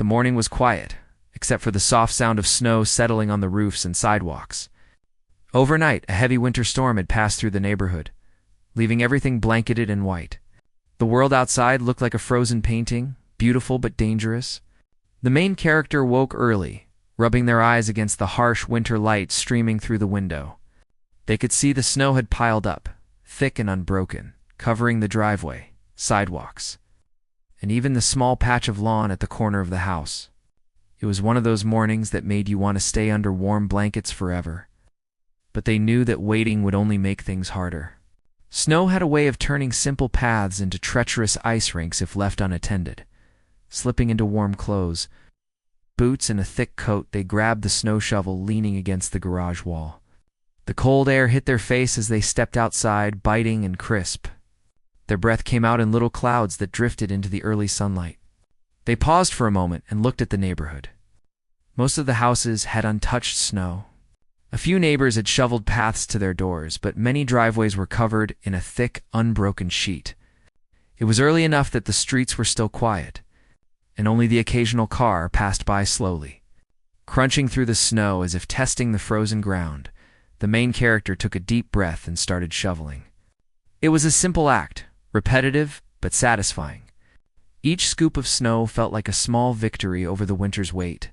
The morning was quiet, except for the soft sound of snow settling on the roofs and sidewalks. Overnight, a heavy winter storm had passed through the neighborhood, leaving everything blanketed in white. The world outside looked like a frozen painting, beautiful but dangerous. The main character woke early, rubbing their eyes against the harsh winter light streaming through the window. They could see the snow had piled up, thick and unbroken, covering the driveway, sidewalks, and even the small patch of lawn at the corner of the house. It was one of those mornings that made you want to stay under warm blankets forever. But they knew that waiting would only make things harder. Snow had a way of turning simple paths into treacherous ice rinks if left unattended. Slipping into warm clothes, boots and a thick coat, they grabbed the snow shovel leaning against the garage wall. The cold air hit their face as they stepped outside, biting and crisp. Their breath came out in little clouds that drifted into the early sunlight. They paused for a moment and looked at the neighborhood. Most of the houses had untouched snow. A few neighbors had shoveled paths to their doors, but many driveways were covered in a thick, unbroken sheet. It was early enough that the streets were still quiet, and only the occasional car passed by slowly. Crunching through the snow as if testing the frozen ground, the main character took a deep breath and started shoveling. It was a simple act, repetitive but satisfying. Each scoop of snow felt like a small victory over the winter's weight.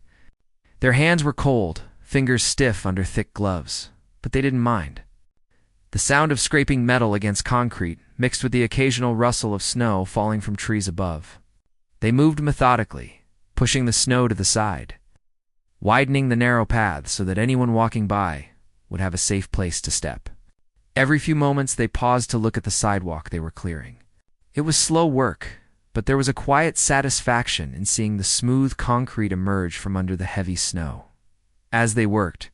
Their hands were cold, fingers stiff under thick gloves, but they didn't mind. The sound of scraping metal against concrete mixed with the occasional rustle of snow falling from trees above. They moved methodically, pushing the snow to the side, widening the narrow paths so that anyone walking by would have a safe place to step. Every few moments they paused to look at the sidewalk they were clearing. It was slow work, but there was a quiet satisfaction in seeing the smooth concrete emerge from under the heavy snow. As they worked,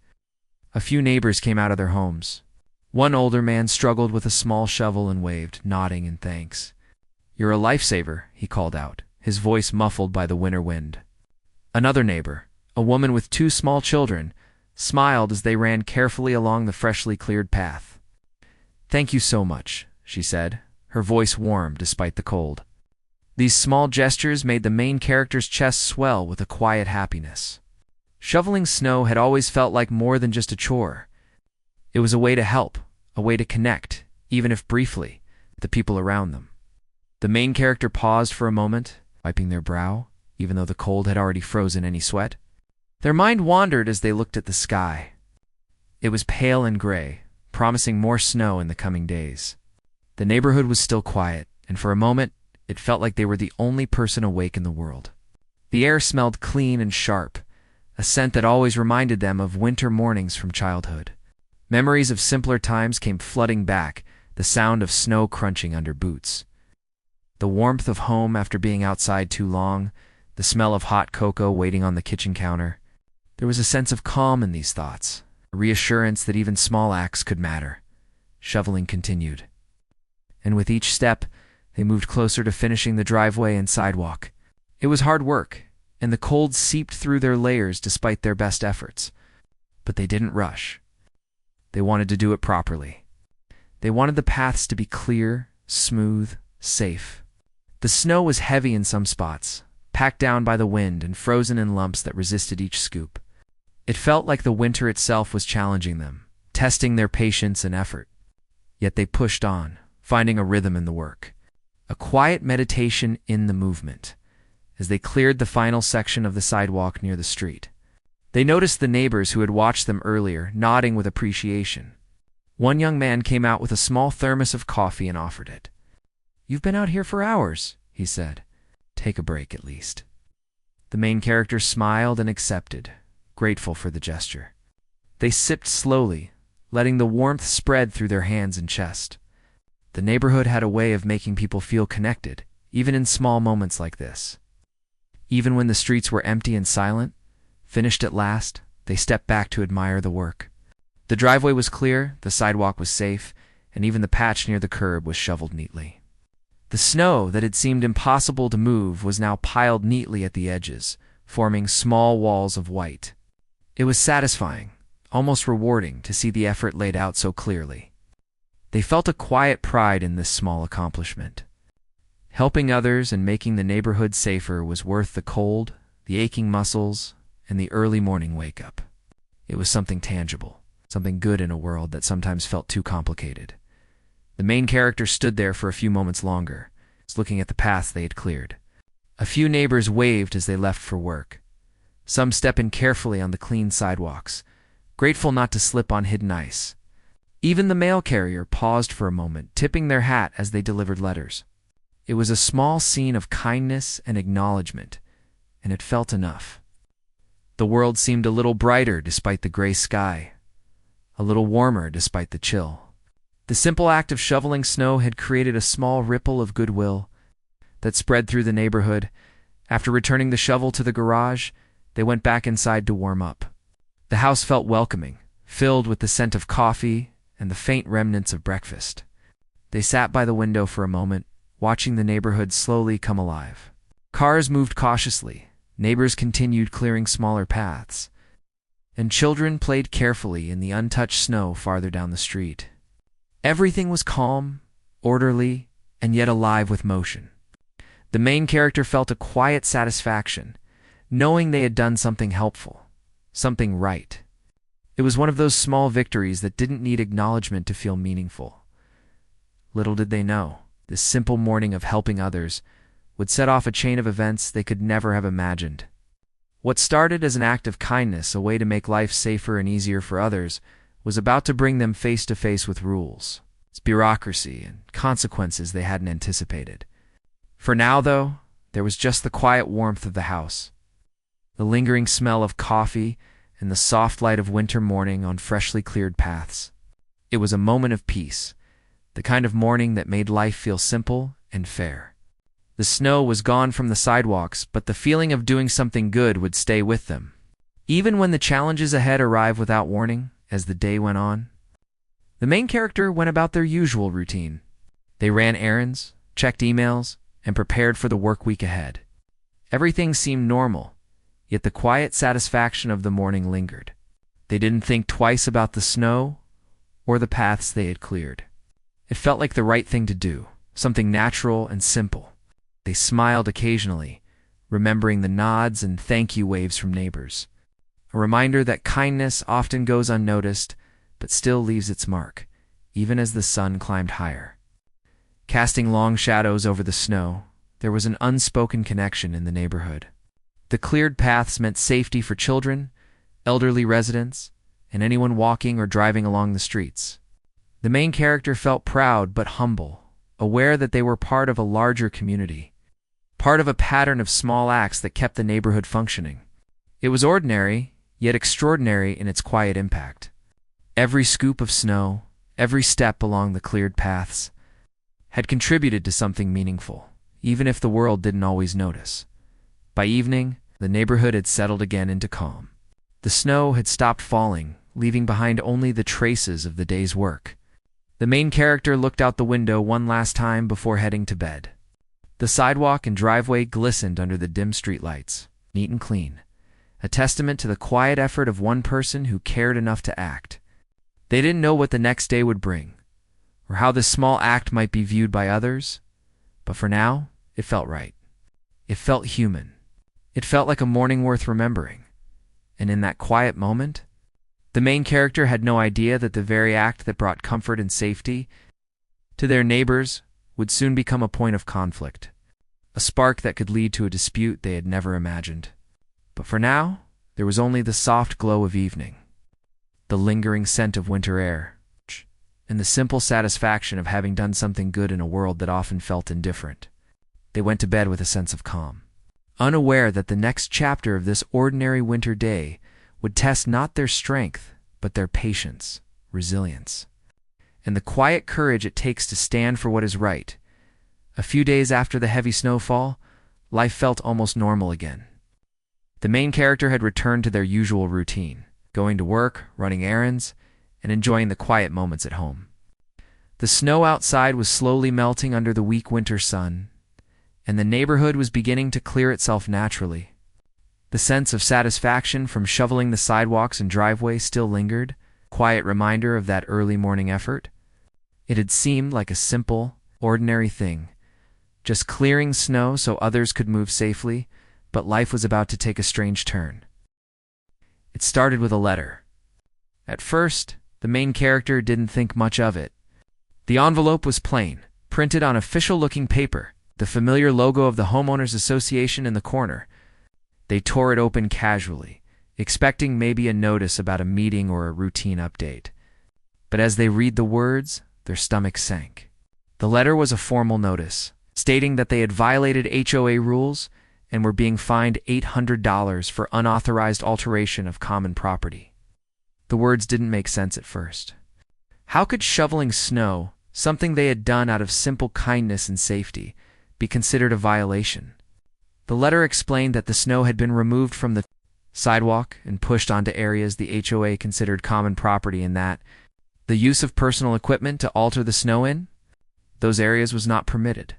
a few neighbors came out of their homes. One older man struggled with a small shovel and waved, nodding in thanks. "You're a lifesaver," he called out, his voice muffled by the winter wind. Another neighbor, a woman with 2 small children, smiled as they ran carefully along the freshly cleared path. "Thank you so much," she said, her voice warm despite the cold. These small gestures made the main character's chest swell with a quiet happiness. Shoveling snow had always felt like more than just a chore. It was a way to help, a way to connect, even if briefly, with the people around them. The main character paused for a moment, wiping their brow, even though the cold had already frozen any sweat. Their mind wandered as they looked at the sky. It was pale and gray, promising more snow in the coming days. The neighborhood was still quiet, and for a moment, it felt like they were the only person awake in the world. The air smelled clean and sharp, a scent that always reminded them of winter mornings from childhood. Memories of simpler times came flooding back, the sound of snow crunching under boots, the warmth of home after being outside too long, the smell of hot cocoa waiting on the kitchen counter. There was a sense of calm in these thoughts, a reassurance that even small acts could matter. Shoveling continued, and with each step, they moved closer to finishing the driveway and sidewalk. It was hard work, and the cold seeped through their layers despite their best efforts. But they didn't rush. They wanted to do it properly. They wanted the paths to be clear, smooth, safe. The snow was heavy in some spots, packed down by the wind and frozen in lumps that resisted each scoop. It felt like the winter itself was challenging them, testing their patience and effort. Yet they pushed on, finding a rhythm in the work, a quiet meditation in the movement. As they cleared the final section of the sidewalk near the street, they noticed the neighbors who had watched them earlier nodding with appreciation. One young man came out with a small thermos of coffee and offered it. "You've been out here for hours," he said. "Take a break at least." The main character smiled and accepted, grateful for the gesture. They sipped slowly, letting the warmth spread through their hands and chest. The neighborhood had a way of making people feel connected, even in small moments like this. Even when the streets were empty and silent, finished at last, they stepped back to admire the work. The driveway was clear, the sidewalk was safe, and even the patch near the curb was shoveled neatly. The snow that had seemed impossible to move was now piled neatly at the edges, forming small walls of white. It was satisfying, almost rewarding, to see the effort laid out so clearly. They felt a quiet pride in this small accomplishment. Helping others and making the neighborhood safer was worth the cold, the aching muscles, and the early morning wake-up. It was something tangible, something good in a world that sometimes felt too complicated. The main character stood there for a few moments longer, looking at the paths they had cleared. A few neighbors waved as they left for work. Some stepped in carefully on the clean sidewalks, grateful not to slip on hidden ice. Even the mail carrier paused for a moment, tipping their hat as they delivered letters. It was a small scene of kindness and acknowledgement, and it felt enough. The world seemed a little brighter despite the gray sky, a little warmer despite the chill. The simple act of shoveling snow had created a small ripple of goodwill that spread through the neighborhood. After returning the shovel to the garage, they went back inside to warm up. The house felt welcoming, filled with the scent of coffee and the faint remnants of breakfast. They sat by the window for a moment, watching the neighborhood slowly come alive. Cars moved cautiously, neighbors continued clearing smaller paths, and children played carefully in the untouched snow farther down the street. Everything was calm, orderly, and yet alive with motion. The main character felt a quiet satisfaction, knowing they had done something helpful, something right. It was one of those small victories that didn't need acknowledgement to feel meaningful. Little did they know, this simple morning of helping others would set off a chain of events they could never have imagined. What started as an act of kindness, a way to make life safer and easier for others, was about to bring them face to face with rules, its bureaucracy, and consequences they hadn't anticipated. For now, though, there was just the quiet warmth of the house, the lingering smell of coffee, and the soft light of winter morning on freshly cleared paths. It was a moment of peace, the kind of morning that made life feel simple and fair. The snow was gone from the sidewalks, but the feeling of doing something good would stay with them. Even when the challenges ahead arrived without warning, as the day went on, the main character went about their usual routine. They ran errands, checked emails, and prepared for the work week ahead. Everything seemed normal, yet the quiet satisfaction of the morning lingered. They didn't think twice about the snow or the paths they had cleared. It felt like the right thing to do, something natural and simple. They smiled occasionally, remembering the nods and thank you waves from neighbors. A reminder that kindness often goes unnoticed, but still leaves its mark, even as the sun climbed higher. Casting long shadows over the snow, there was an unspoken connection in the neighborhood. The cleared paths meant safety for children, elderly residents, and anyone walking or driving along the streets. The main character felt proud but humble, aware that they were part of a larger community, part of a pattern of small acts that kept the neighborhood functioning. It was ordinary, yet extraordinary in its quiet impact. Every scoop of snow, every step along the cleared paths, had contributed to something meaningful, even if the world didn't always notice. By evening, the neighborhood had settled again into calm. The snow had stopped falling, leaving behind only the traces of the day's work. The main character looked out the window one last time before heading to bed. The sidewalk and driveway glistened under the dim streetlights, neat and clean, a testament to the quiet effort of one person who cared enough to act. They didn't know what the next day would bring, or how this small act might be viewed by others, but for now, it felt right. It felt human. It felt like a morning worth remembering. And in that quiet moment, the main character had no idea that the very act that brought comfort and safety to their neighbors would soon become a point of conflict, a spark that could lead to a dispute they had never imagined. But for now, there was only the soft glow of evening, the lingering scent of winter air, and the simple satisfaction of having done something good in a world that often felt indifferent. They went to bed with a sense of calm, unaware that the next chapter of this ordinary winter day would test not their strength, but their patience, resilience, and the quiet courage it takes to stand for what is right. A few days after the heavy snowfall, life felt almost normal again. The main character had returned to their usual routine, going to work, running errands, and enjoying the quiet moments at home. The snow outside was slowly melting under the weak winter sun, and the neighborhood was beginning to clear itself naturally. The sense of satisfaction from shoveling the sidewalks and driveway still lingered, a quiet reminder of that early morning effort. It had seemed like a simple, ordinary thing, just clearing snow so others could move safely, but life was about to take a strange turn. It started with a letter. At first, the main character didn't think much of it. The envelope was plain, printed on official-looking paper, the familiar logo of the Homeowners Association in the corner. They tore it open casually, expecting maybe a notice about a meeting or a routine update. But as they read the words, their stomachs sank. The letter was a formal notice, stating that they had violated HOA rules and were being fined $800 for unauthorized alteration of common property. The words didn't make sense at first. How could shoveling snow, something they had done out of simple kindness and safety, be considered a violation? The letter explained that the snow had been removed from the sidewalk and pushed onto areas the HOA considered common property, and that the use of personal equipment to alter the snow in those areas was not permitted.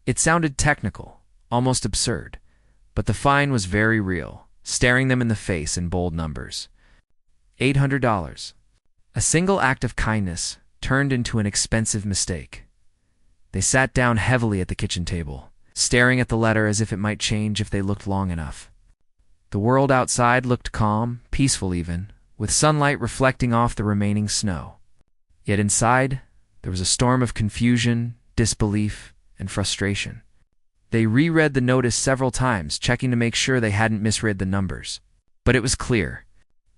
It sounded technical, almost absurd, but the fine was very real, staring them in the face in bold numbers. $800. A single act of kindness turned into an expensive mistake. They sat down heavily at the kitchen table, staring at the letter as if it might change if they looked long enough. The world outside looked calm, peaceful even, with sunlight reflecting off the remaining snow. Yet inside, there was a storm of confusion, disbelief, and frustration. They reread the notice several times, checking to make sure they hadn't misread the numbers. But it was clear.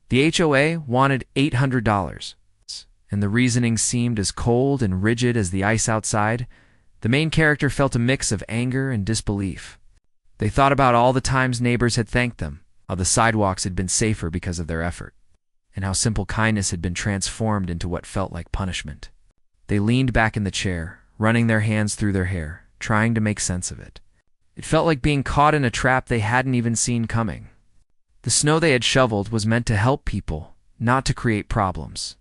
The HOA wanted $800, and the reasoning seemed as cold and rigid as the ice outside. The main character felt a mix of anger and disbelief. They thought about all the times neighbors had thanked them, how the sidewalks had been safer because of their effort, and how simple kindness had been transformed into what felt like punishment. They leaned back in the chair, running their hands through their hair, trying to make sense of it. It felt like being caught in a trap they hadn't even seen coming. The snow they had shoveled was meant to help people, not to create problems.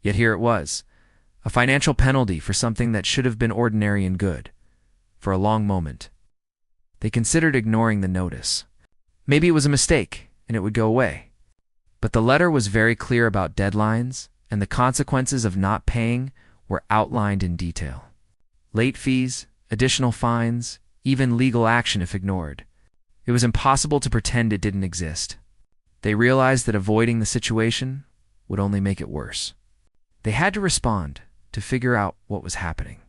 Yet here it was, a financial penalty for something that should have been ordinary and good. For a long moment, they considered ignoring the notice. Maybe it was a mistake, and it would go away. But the letter was very clear about deadlines, and the consequences of not paying were outlined in detail. Late fees, additional fines, even legal action if ignored. It was impossible to pretend it didn't exist. They realized that avoiding the situation would only make it worse. They had to respond, to figure out what was happening,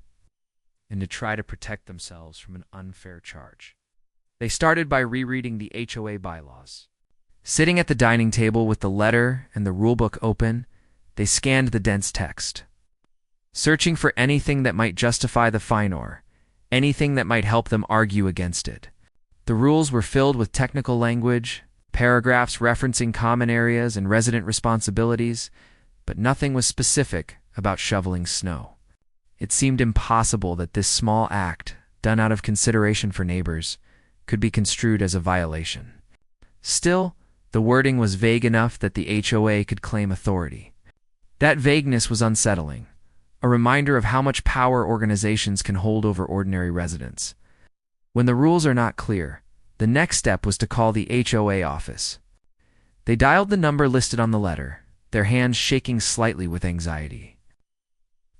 and to try to protect themselves from an unfair charge. They started by rereading the HOA bylaws. Sitting at the dining table with the letter and the rulebook open, they scanned the dense text, searching for anything that might justify the fine or anything that might help them argue against it. The rules were filled with technical language, paragraphs referencing common areas and resident responsibilities, but nothing was specific about shoveling snow. It seemed impossible that this small act, done out of consideration for neighbors, could be construed as a violation. Still, the wording was vague enough that the HOA could claim authority. That vagueness was unsettling, a reminder of how much power organizations can hold over ordinary residents. When the rules are not clear, the next step was to call the HOA office. They dialed the number listed on the letter, their hands shaking slightly with anxiety.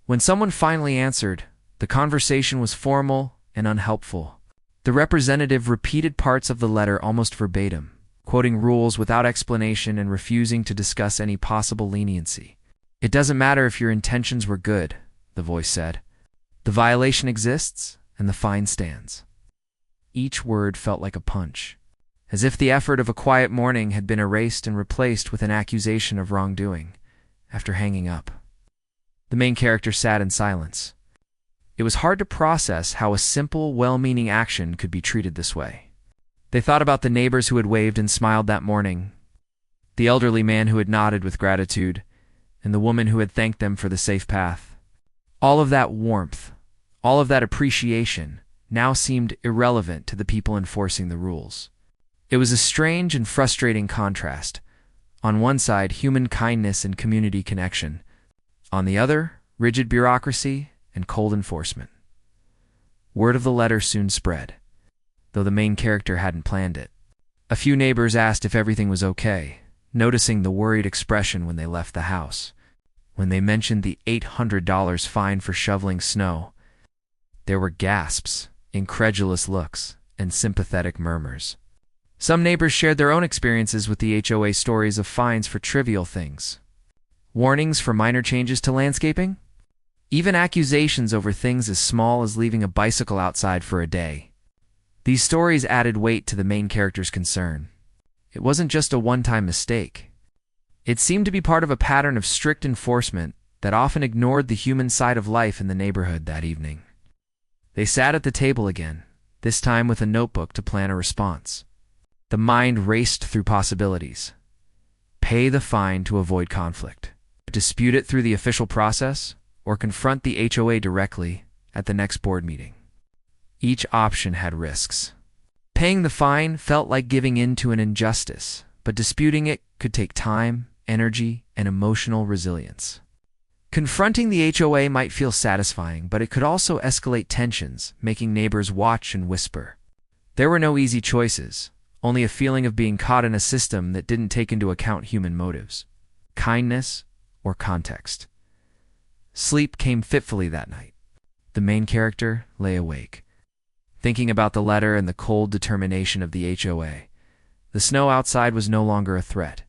When someone finally answered, the conversation was formal and unhelpful. The representative repeated parts of the letter almost verbatim, quoting rules without explanation and refusing to discuss any possible leniency. "It doesn't matter if your intentions were good," the voice said. "The violation exists, and the fine stands." Each word felt like a punch, as if the effort of a quiet morning had been erased and replaced with an accusation of wrongdoing. After hanging up, the main character sat in silence. It was hard to process how a simple, well-meaning action could be treated this way. They thought about the neighbors who had waved and smiled that morning, the elderly man who had nodded with gratitude, and the woman who had thanked them for the safe path. All of that warmth, all of that appreciation, now seemed irrelevant to the people enforcing the rules. It was a strange and frustrating contrast. On one side, human kindness and community connection. On the other, rigid bureaucracy and cold enforcement. Word of the letter soon spread, though the main character hadn't planned it. A few neighbors asked if everything was okay, noticing the worried expression when they left the house. When they mentioned the $800 fine for shoveling snow, there were gasps, incredulous looks, and sympathetic murmurs. Some neighbors shared their own experiences with the HOA, stories of fines for trivial things, warnings for minor changes to landscaping, even accusations over things as small as leaving a bicycle outside for a day. These stories added weight to the main character's concern. It wasn't just a one-time mistake. It seemed to be part of a pattern of strict enforcement that often ignored the human side of life in the neighborhood that evening. They sat at the table again, this time with a notebook to plan a response. The mind raced through possibilities. Pay the fine to avoid conflict. Dispute it through the official process, or confront the HOA directly at the next board meeting. Each option had risks. Paying the fine felt like giving in to an injustice, but disputing it could take time, energy, and emotional resilience. Confronting the HOA might feel satisfying, but it could also escalate tensions, making neighbors watch and whisper. There were no easy choices, only a feeling of being caught in a system that didn't take into account human motives, kindness, or context. Sleep came fitfully that night. The main character lay awake, thinking about the letter and the cold determination of the HOA. The snow outside was no longer a threat,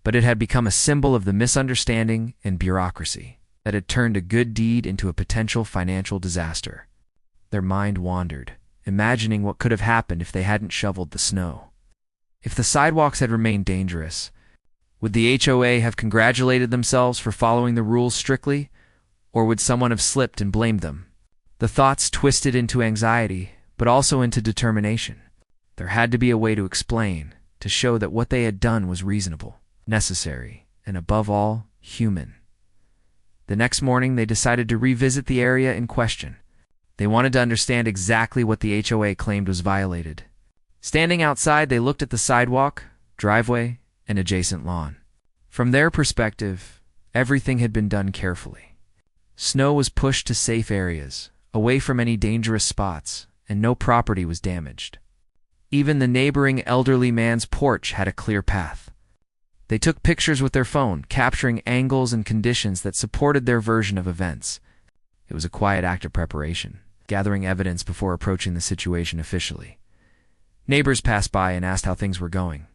but it had become a symbol of the misunderstanding and bureaucracy that had turned a good deed into a potential financial disaster. Their mind wandered, imagining what could have happened if they hadn't shoveled the snow. If the sidewalks had remained dangerous, would the HOA have congratulated themselves for following the rules strictly, or would someone have slipped and blamed them? The thoughts twisted into anxiety, but also into determination. There had to be a way to explain, to show that what they had done was reasonable, necessary, and above all, human. The next morning, they decided to revisit the area in question. They wanted to understand exactly what the HOA claimed was violated. Standing outside, they looked at the sidewalk, driveway, and adjacent lawn. From their perspective, everything had been done carefully. Snow was pushed to safe areas, away from any dangerous spots, and no property was damaged. Even the neighboring elderly man's porch had a clear path. They took pictures with their phone, capturing angles and conditions that supported their version of events. It was a quiet act of preparation, gathering evidence before approaching the situation officially. Neighbors passed by and asked how things were going.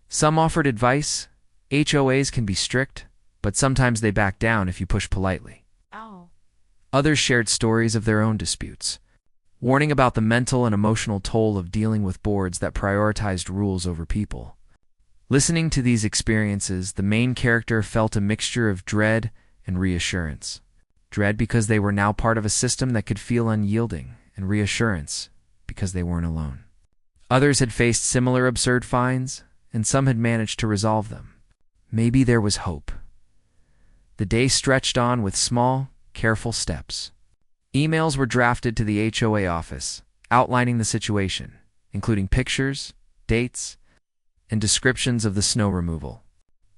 Some offered advice. HOAs can be strict, but sometimes they back down if you push politely. Others shared stories of their own disputes, warning about the mental and emotional toll of dealing with boards that prioritized rules over people. Listening to these experiences, the main character felt a mixture of dread and reassurance. Dread because they were now part of a system that could feel unyielding, and reassurance because they weren't alone. Others had faced similar absurd fines, and some had managed to resolve them. Maybe there was hope. The day stretched on with small, careful steps. Emails were drafted to the HOA office, outlining the situation, including pictures, dates, and descriptions of the snow removal.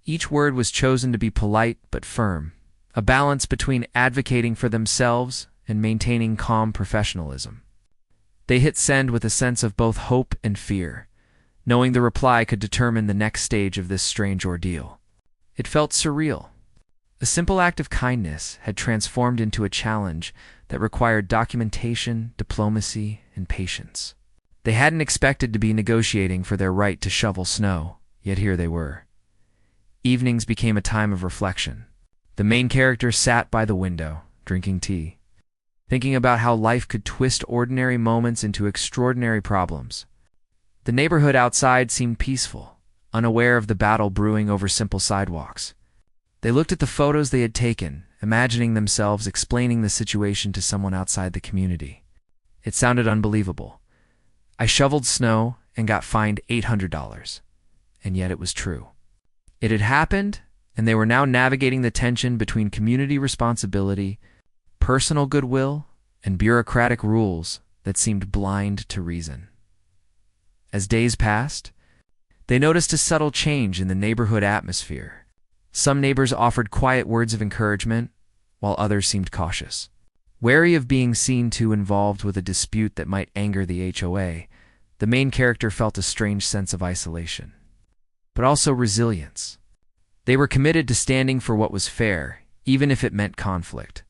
Each word was chosen to be polite but firm, a balance between advocating for themselves and maintaining calm professionalism. They hit send with a sense of both hope and fear, knowing the reply could determine the next stage of this strange ordeal. It felt surreal. A simple act of kindness had transformed into a challenge that required documentation, diplomacy, and patience. They hadn't expected to be negotiating for their right to shovel snow, yet here they were. Evenings became a time of reflection. The main character sat by the window, drinking tea, thinking about how life could twist ordinary moments into extraordinary problems. The neighborhood outside seemed peaceful, unaware of the battle brewing over simple sidewalks. They looked at the photos they had taken, imagining themselves explaining the situation to someone outside the community. It sounded unbelievable. I shoveled snow and got fined $800. And yet it was true. It had happened, and they were now navigating the tension between community responsibility, personal goodwill, and bureaucratic rules that seemed blind to reason. As days passed, they noticed a subtle change in the neighborhood atmosphere. Some neighbors offered quiet words of encouragement, while others seemed cautious. Wary of being seen too involved with a dispute that might anger the HOA, the main character felt a strange sense of isolation, but also resilience. They were committed to standing for what was fair, even if it meant conflict.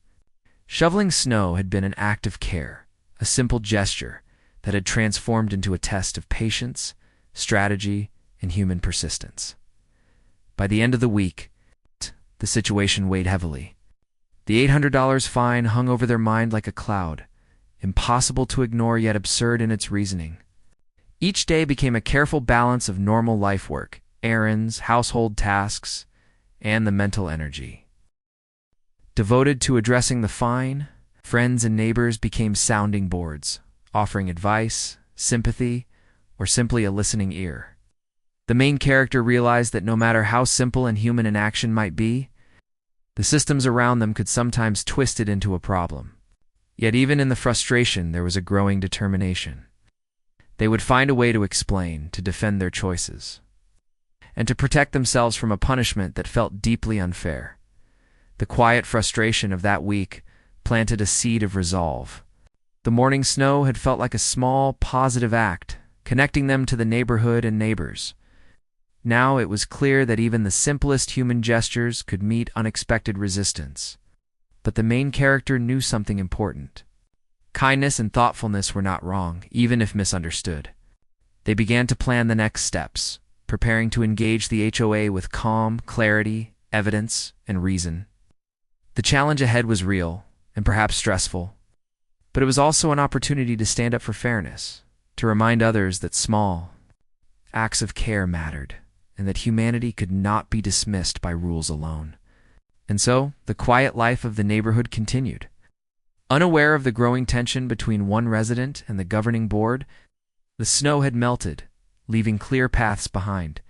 Shoveling snow had been an act of care, a simple gesture that had transformed into a test of patience, strategy, and human persistence. By the end of the week, the situation weighed heavily. The $800 fine hung over their mind like a cloud, impossible to ignore yet absurd in its reasoning. Each day became a careful balance of normal life work, errands, household tasks, and the mental energy. Devoted to addressing the fine, friends and neighbors became sounding boards, offering advice, sympathy, or simply a listening ear. The main character realized that no matter how simple and human an action might be, the systems around them could sometimes twist it into a problem. Yet even in the frustration, there was a growing determination. They would find a way to explain, to defend their choices, and to protect themselves from a punishment that felt deeply unfair. The quiet frustration of that week planted a seed of resolve. The morning snow had felt like a small, positive act, connecting them to the neighborhood and neighbors. Now it was clear that even the simplest human gestures could meet unexpected resistance. But the main character knew something important. Kindness and thoughtfulness were not wrong, even if misunderstood. They began to plan the next steps, preparing to engage the HOA with calm, clarity, evidence, and reason. The challenge ahead was real, and perhaps stressful, but it was also an opportunity to stand up for fairness, to remind others that small acts of care mattered, and that humanity could not be dismissed by rules alone. And so, the quiet life of the neighborhood continued. Unaware of the growing tension between one resident and the governing board, the snow had melted, leaving clear paths behind.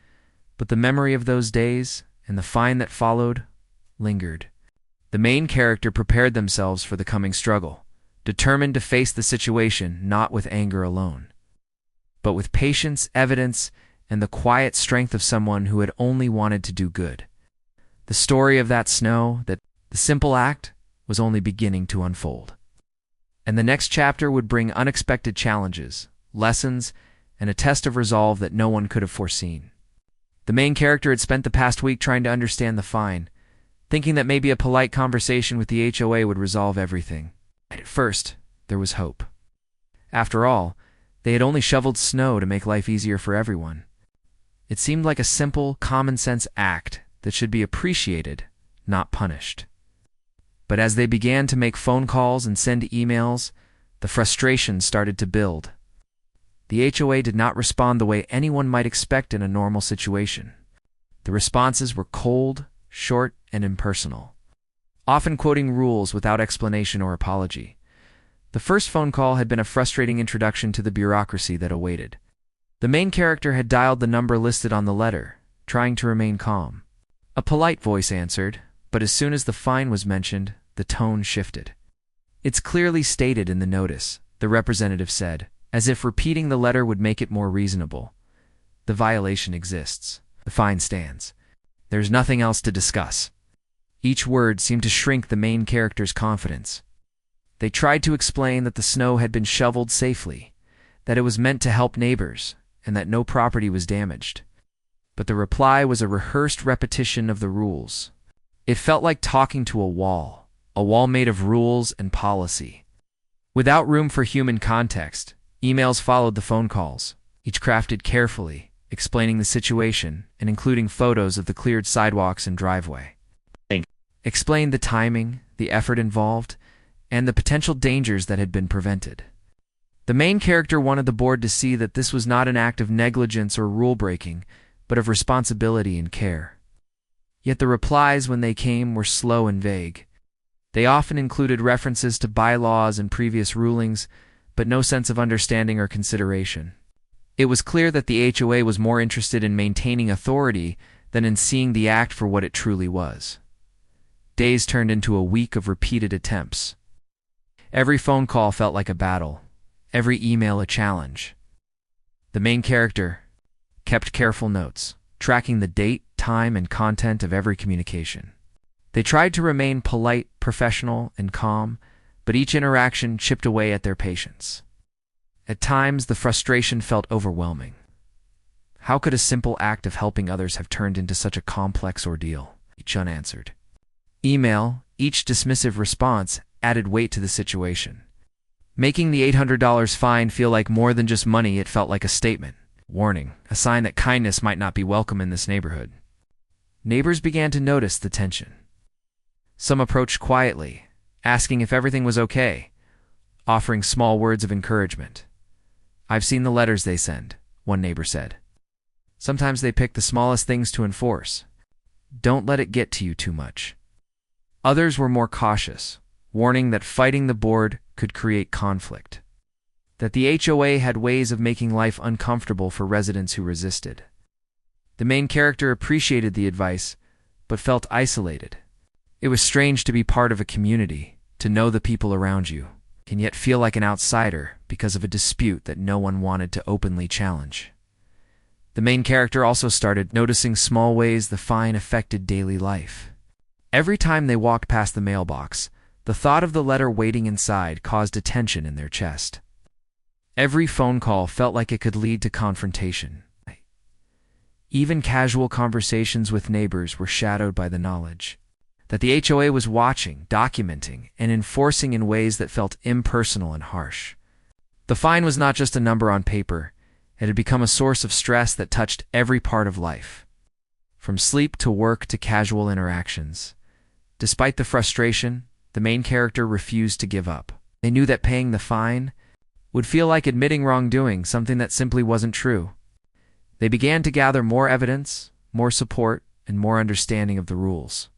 But the memory of those days, and the fine that followed, lingered. The main character prepared themselves for the coming struggle, determined to face the situation not with anger alone, but with patience, evidence, and the quiet strength of someone who had only wanted to do good. The story of that snow, that the simple act, was only beginning to unfold. And the next chapter would bring unexpected challenges, lessons, and a test of resolve that no one could have foreseen. The main character had spent the past week trying to understand the fine, thinking that maybe a polite conversation with the HOA would resolve everything. At first, there was hope. After all, they had only shoveled snow to make life easier for everyone. It seemed like a simple, common-sense act that should be appreciated, not punished. But as they began to make phone calls and send emails, the frustration started to build. The HOA did not respond the way anyone might expect in a normal situation. The responses were cold, short, and impersonal, often quoting rules without explanation or apology. The first phone call had been a frustrating introduction to the bureaucracy that awaited. The main character had dialed the number listed on the letter, trying to remain calm. A polite voice answered, but as soon as the fine was mentioned, the tone shifted. "It's clearly stated in the notice," the representative said, as if repeating the letter would make it more reasonable. "The violation exists. The fine stands. There's nothing else to discuss." Each word seemed to shrink the main character's confidence. They tried to explain that the snow had been shoveled safely, that it was meant to help neighbors, and that no property was damaged. But the reply was a rehearsed repetition of the rules. It felt like talking to a wall made of rules and policy. Without room for human context, emails followed the phone calls, each crafted carefully, explaining the situation and including photos of the cleared sidewalks and driveway. Explained the timing, the effort involved, and the potential dangers that had been prevented. The main character wanted the board to see that this was not an act of negligence or rule-breaking, but of responsibility and care. Yet the replies, when they came, were slow and vague. They often included references to bylaws and previous rulings, but no sense of understanding or consideration. It was clear that the HOA was more interested in maintaining authority than in seeing the act for what it truly was. Days turned into a week of repeated attempts. Every phone call felt like a battle, every email a challenge. The main character kept careful notes, tracking the date, time, and content of every communication. They tried to remain polite, professional, and calm, but each interaction chipped away at their patience. At times, the frustration felt overwhelming. How could a simple act of helping others have turned into such a complex ordeal? Each unanswered email, each dismissive response, added weight to the situation. Making the $800 fine feel like more than just money, it felt like a statement. Warning, a sign that kindness might not be welcome in this neighborhood. Neighbors began to notice the tension. Some approached quietly, asking if everything was okay, offering small words of encouragement. "I've seen the letters they send," one neighbor said. "Sometimes they pick the smallest things to enforce. Don't let it get to you too much." Others were more cautious, warning that fighting the board could create conflict, that the HOA had ways of making life uncomfortable for residents who resisted. The main character appreciated the advice, but felt isolated. It was strange to be part of a community, to know the people around you, and yet feel like an outsider because of a dispute that no one wanted to openly challenge. The main character also started noticing small ways the fine affected daily life. Every time they walked past the mailbox, the thought of the letter waiting inside caused a tension in their chest. Every phone call felt like it could lead to confrontation. Even casual conversations with neighbors were shadowed by the knowledge that the HOA was watching, documenting, and enforcing in ways that felt impersonal and harsh. The fine was not just a number on paper. It had become a source of stress that touched every part of life, from sleep to work to casual interactions. Despite the frustration, the main character refused to give up. They knew that paying the fine would feel like admitting wrongdoing, something that simply wasn't true. They began to gather more evidence, more support, and more understanding of the rules.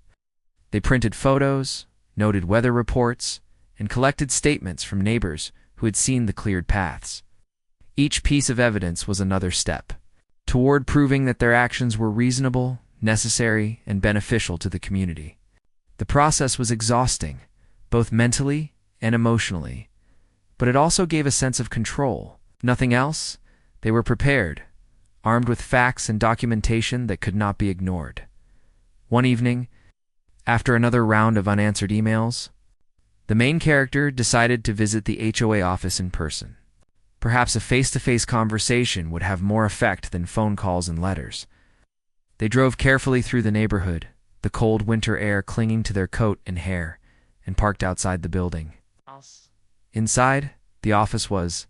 They printed photos, noted weather reports, and collected statements from neighbors who had seen the cleared paths. Each piece of evidence was another step toward proving that their actions were reasonable, necessary, and beneficial to the community. The process was exhausting, both mentally and emotionally, but it also gave a sense of control. If nothing else, they were prepared, armed with facts and documentation that could not be ignored. One evening, after another round of unanswered emails, the main character decided to visit the HOA office in person. Perhaps a face-to-face conversation would have more effect than phone calls and letters. They drove carefully through the neighborhood, the cold winter air clinging to their coat and hair, and parked outside the building. Inside, the office was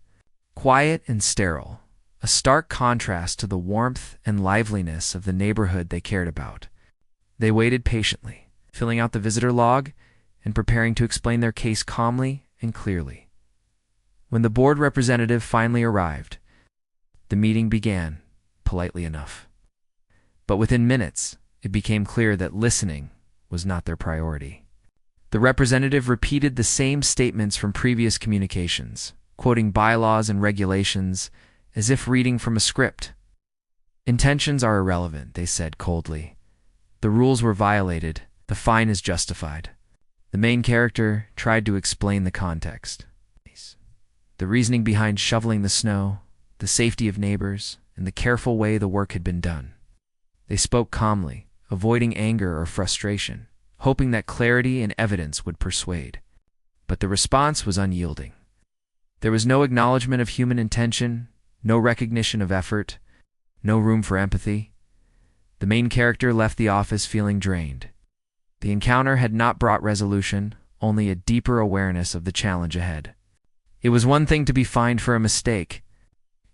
quiet and sterile, a stark contrast to the warmth and liveliness of the neighborhood they cared about. They waited patiently, filling out the visitor log and preparing to explain their case calmly and clearly. When the board representative finally arrived, the meeting began, politely enough. But within minutes, it became clear that listening was not their priority. The representative repeated the same statements from previous communications, quoting bylaws and regulations as if reading from a script. "Intentions are irrelevant," they said coldly. "The rules were violated. The fine is justified." The main character tried to explain the context. The reasoning behind shoveling the snow, the safety of neighbors, and the careful way the work had been done. They spoke calmly, avoiding anger or frustration, hoping that clarity and evidence would persuade. But the response was unyielding. There was no acknowledgement of human intention, no recognition of effort, no room for empathy. The main character left the office feeling drained. The encounter had not brought resolution, only a deeper awareness of the challenge ahead. It was one thing to be fined for a mistake.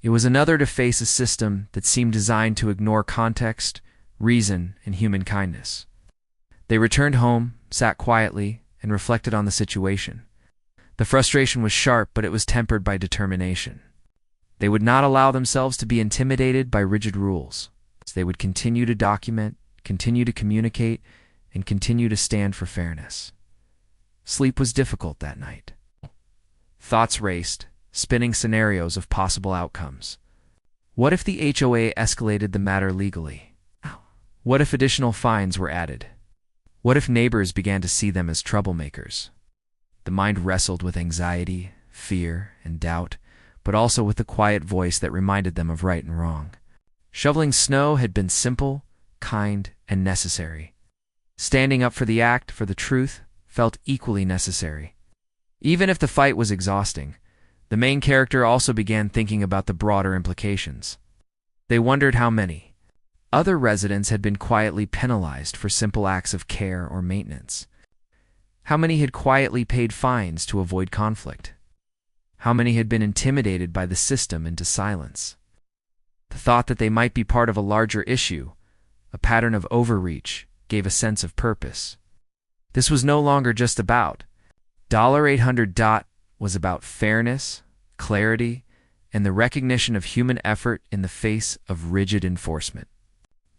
It was another to face a system that seemed designed to ignore context, reason, and human kindness. They returned home, sat quietly, and reflected on the situation. The frustration was sharp, but it was tempered by determination. They would not allow themselves to be intimidated by rigid rules. They would continue to document, continue to communicate, and continue to stand for fairness. Sleep was difficult that night. Thoughts raced, spinning scenarios of possible outcomes. What if the HOA escalated the matter legally? What if additional fines were added? What if neighbors began to see them as troublemakers? The mind wrestled with anxiety, fear, and doubt, but also with the quiet voice that reminded them of right and wrong. Shoveling snow had been simple, kind, and necessary. Standing up for the act, for the truth, felt equally necessary. Even if the fight was exhausting, the main character also began thinking about the broader implications. They wondered how many other residents had been quietly penalized for simple acts of care or maintenance. How many had quietly paid fines to avoid conflict? How many had been intimidated by the system into silence? The thought that they might be part of a larger issue, a pattern of overreach, gave a sense of purpose. This was no longer just about $800. Was about fairness, clarity, and the recognition of human effort in the face of rigid enforcement.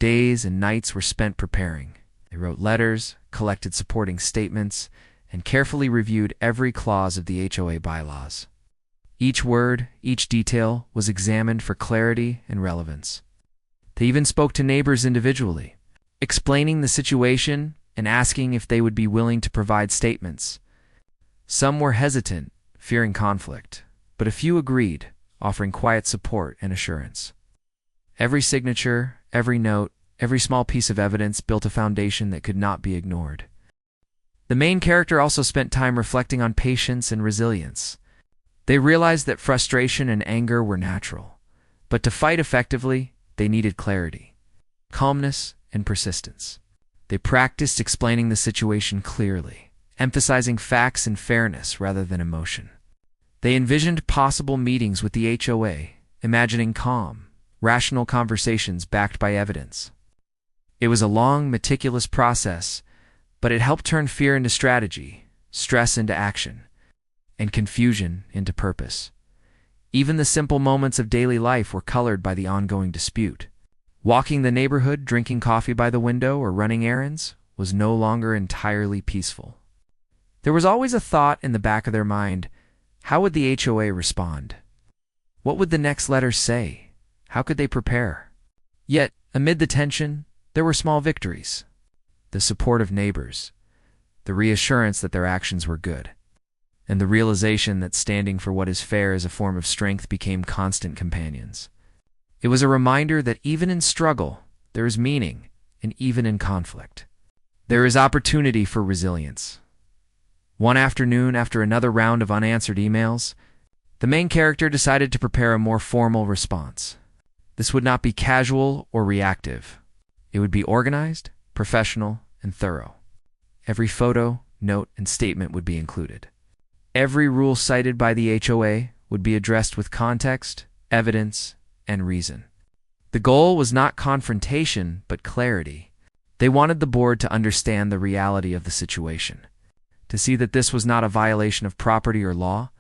Days and nights were spent preparing. They wrote letters, collected supporting statements, and carefully reviewed every clause of the HOA bylaws. Each word, each detail was examined for clarity and relevance. They even spoke to neighbors individually, explaining the situation and asking if they would be willing to provide statements. Some were hesitant, fearing conflict, but a few agreed, offering quiet support and assurance. Every signature, every note, every small piece of evidence built a foundation that could not be ignored. The main character also spent time reflecting on patience and resilience. They realized that frustration and anger were natural, but to fight effectively, they needed clarity, calmness, and persistence. They practiced explaining the situation clearly, emphasizing facts and fairness rather than emotion. They envisioned possible meetings with the HOA, imagining calm, rational conversations backed by evidence. It was a long, meticulous process, but it helped turn fear into strategy, stress into action, and confusion into purpose. Even the simple moments of daily life were colored by the ongoing dispute. Walking the neighborhood, drinking coffee by the window, or running errands was no longer entirely peaceful. There was always a thought in the back of their mind: how would the HOA respond? What would the next letter say? How could they prepare? Yet, amid the tension, there were small victories. The support of neighbors, the reassurance that their actions were good, and the realization that standing for what is fair as a form of strength became constant companions. It was a reminder that even in struggle, there is meaning, and even in conflict, there is opportunity for resilience. One afternoon, after another round of unanswered emails, the main character decided to prepare a more formal response. This would not be casual or reactive. It would be organized, professional, and thorough. Every photo, note, and statement would be included. Every rule cited by the HOA would be addressed with context, evidence, and reason. The goal was not confrontation, but clarity. They wanted the board to understand the reality of the situation, to see that this was not a violation of property or law,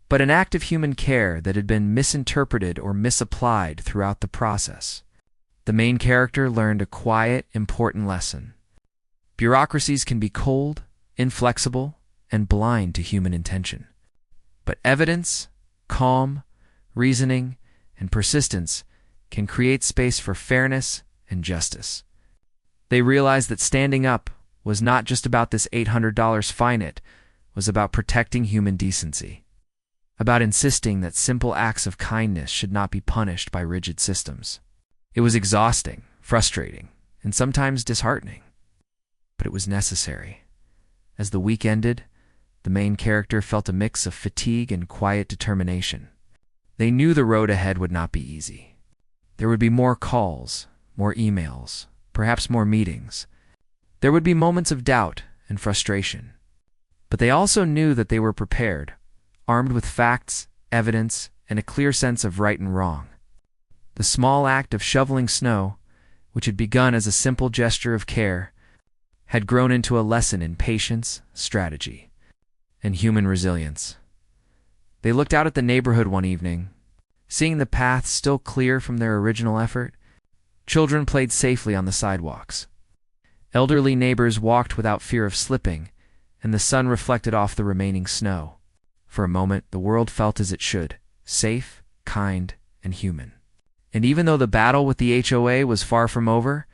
but an act of human care that had been misinterpreted or misapplied throughout the process. The main character learned a quiet, important lesson. Bureaucracies can be cold, inflexible, and blind to human intention. But evidence, calm, reasoning, and persistence can create space for fairness and justice. They realized that standing up was not just about this $800 fine. It was about protecting human decency, about insisting that simple acts of kindness should not be punished by rigid systems. It was exhausting, frustrating, and sometimes disheartening, but it was necessary. As the week ended, the main character felt a mix of fatigue and quiet determination. They knew the road ahead would not be easy. There would be more calls, more emails, perhaps more meetings. There would be moments of doubt and frustration. But they also knew that they were prepared, armed with facts, evidence, and a clear sense of right and wrong. The small act of shoveling snow, which had begun as a simple gesture of care, had grown into a lesson in patience, strategy, and human resilience. They looked out at the neighborhood one evening, seeing the path still clear from their original effort. Children played safely on the sidewalks. Elderly neighbors walked without fear of slipping, and the sun reflected off the remaining snow. For a moment, the world felt as it should, safe, kind, and human. And even though the battle with the HOA was far from over,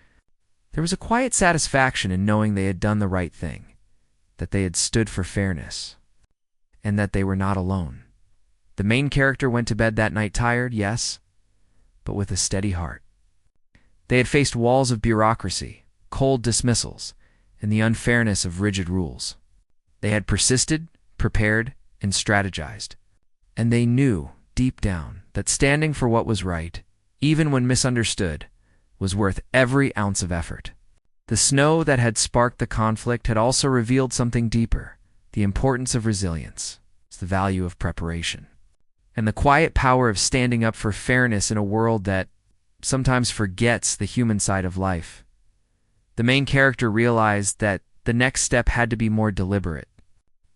there was a quiet satisfaction in knowing they had done the right thing, that they had stood for fairness, and that they were not alone. The main character went to bed that night tired, yes, but with a steady heart. They had faced walls of bureaucracy, cold dismissals, and the unfairness of rigid rules. They had persisted, prepared, and strategized, and they knew, deep down, that standing for what was right, even when misunderstood, was worth every ounce of effort. The snow that had sparked the conflict had also revealed something deeper: the importance of resilience, the value of preparation, and the quiet power of standing up for fairness in a world that, sometimes forgets the human side of life. The main character realized that the next step had to be more deliberate.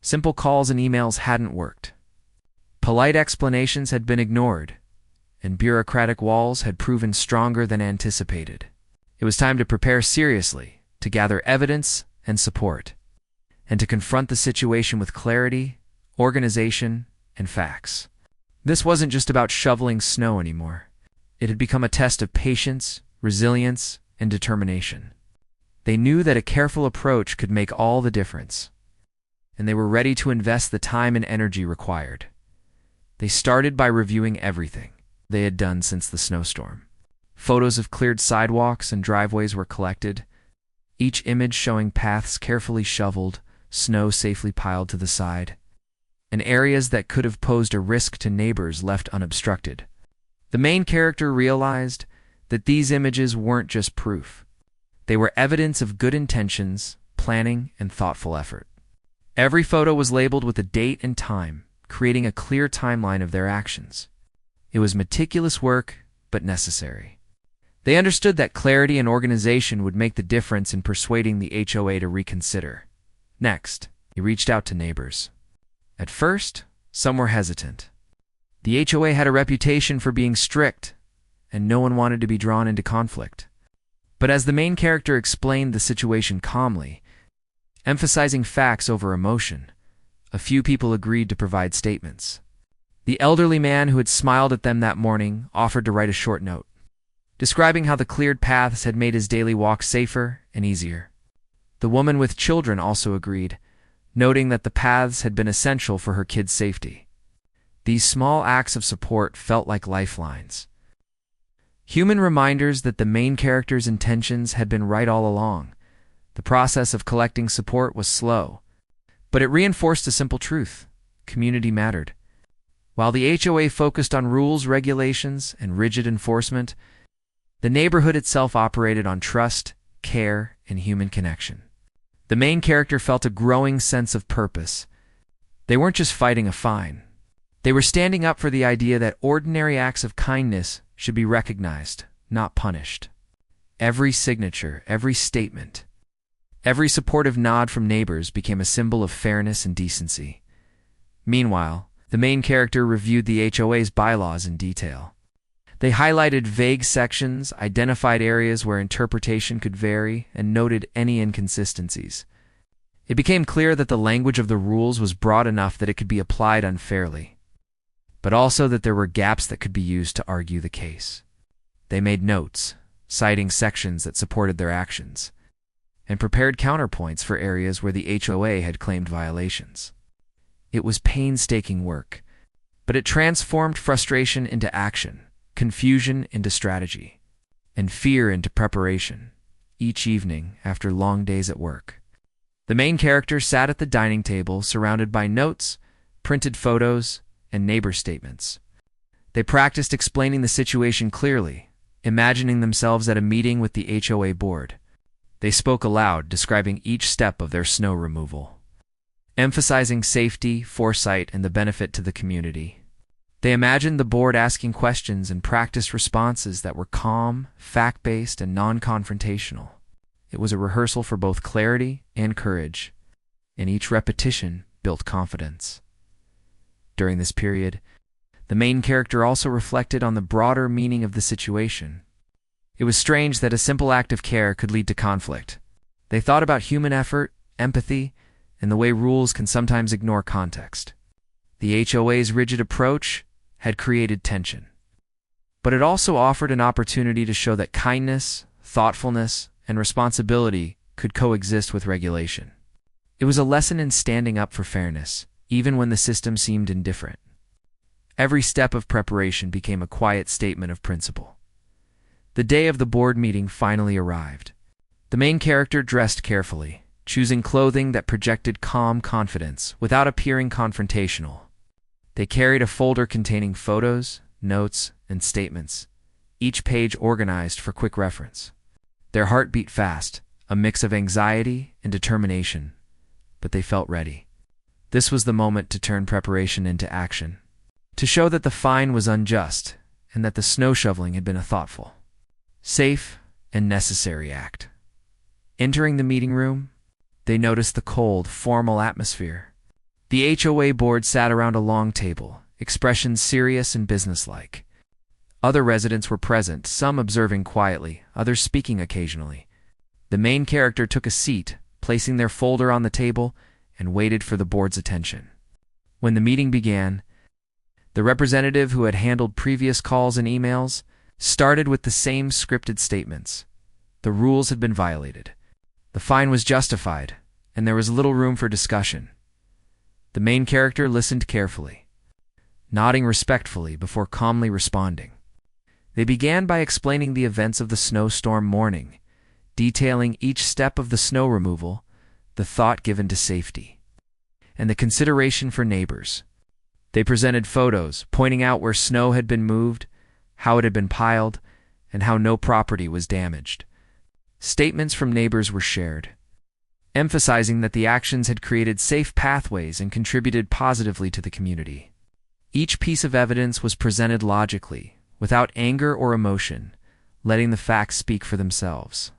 Simple calls and emails hadn't worked. Polite explanations had been ignored, and bureaucratic walls had proven stronger than anticipated. It was time to prepare seriously, to gather evidence and support, and to confront the situation with clarity, organization, and facts. This wasn't just about shoveling snow anymore. It had become a test of patience, resilience, and determination. They knew that a careful approach could make all the difference, and they were ready to invest the time and energy required. They started by reviewing everything they had done since the snowstorm. Photos of cleared sidewalks and driveways were collected, each image showing paths carefully shoveled, snow safely piled to the side, and areas that could have posed a risk to neighbors left unobstructed. The main character realized that these images weren't just proof. They were evidence of good intentions, planning, and thoughtful effort. Every photo was labeled with a date and time, creating a clear timeline of their actions. It was meticulous work, but necessary. They understood that clarity and organization would make the difference in persuading the HOA to reconsider. Next, he reached out to neighbors. At first, some were hesitant. The HOA had a reputation for being strict, and no one wanted to be drawn into conflict. But as the main character explained the situation calmly, emphasizing facts over emotion, a few people agreed to provide statements. The elderly man who had smiled at them that morning offered to write a short note, describing how the cleared paths had made his daily walk safer and easier. The woman with children also agreed, noting that the paths had been essential for her kids' safety. These small acts of support felt like lifelines. Human reminders that the main character's intentions had been right all along. The process of collecting support was slow, but it reinforced a simple truth: community mattered. While the HOA focused on rules, regulations, and rigid enforcement, the neighborhood itself operated on trust, care, and human connection. The main character felt a growing sense of purpose. They weren't just fighting a fine. They were standing up for the idea that ordinary acts of kindness should be recognized, not punished. Every signature, every statement, every supportive nod from neighbors became a symbol of fairness and decency. Meanwhile, the main character reviewed the HOA's bylaws in detail. They highlighted vague sections, identified areas where interpretation could vary, and noted any inconsistencies. It became clear that the language of the rules was broad enough that it could be applied unfairly, but also that there were gaps that could be used to argue the case. They made notes, citing sections that supported their actions, and prepared counterpoints for areas where the HOA had claimed violations. It was painstaking work, but it transformed frustration into action, confusion into strategy, and fear into preparation, each evening after long days at work. The main character sat at the dining table surrounded by notes, printed photos, and neighbor statements. They practiced explaining the situation clearly, imagining themselves at a meeting with the HOA board. They spoke aloud, describing each step of their snow removal, emphasizing safety, foresight, and the benefit to the community. They imagined the board asking questions and practiced responses that were calm, fact-based, and non-confrontational. It was a rehearsal for both clarity and courage, and each repetition built confidence. During this period, the main character also reflected on the broader meaning of the situation. It was strange that a simple act of care could lead to conflict. They thought about human effort, empathy, and the way rules can sometimes ignore context. The HOA's rigid approach had created tension, but it also offered an opportunity to show that kindness, thoughtfulness, and responsibility could coexist with regulation. It was a lesson in standing up for fairness, even when the system seemed indifferent. Every step of preparation became a quiet statement of principle. The day of the board meeting finally arrived. The main character dressed carefully, choosing clothing that projected calm confidence without appearing confrontational. They carried a folder containing photos, notes, and statements, each page organized for quick reference. Their heart beat fast, a mix of anxiety and determination, but they felt ready. This was the moment to turn preparation into action, to show that the fine was unjust and that the snow shoveling had been thoughtful. safe and necessary act. Entering the meeting room, they noticed the cold, formal atmosphere. The HOA board sat around a long table, expressions serious and businesslike. Other residents were present, some observing quietly, others speaking occasionally. The main character took a seat, placing their folder on the table, and waited for the board's attention. When the meeting began, the representative who had handled previous calls and emails started with the same scripted statements. The rules had been violated. The fine was justified, and there was little room for discussion. The main character listened carefully, nodding respectfully before calmly responding. They began by explaining the events of the snowstorm morning, detailing each step of the snow removal, the thought given to safety, and the consideration for neighbors. They presented photos, pointing out where snow had been moved, how it had been piled, and how no property was damaged. Statements from neighbors were shared, emphasizing that the actions had created safe pathways and contributed positively to the community. Each piece of evidence was presented logically, without anger or emotion, letting the facts speak for themselves.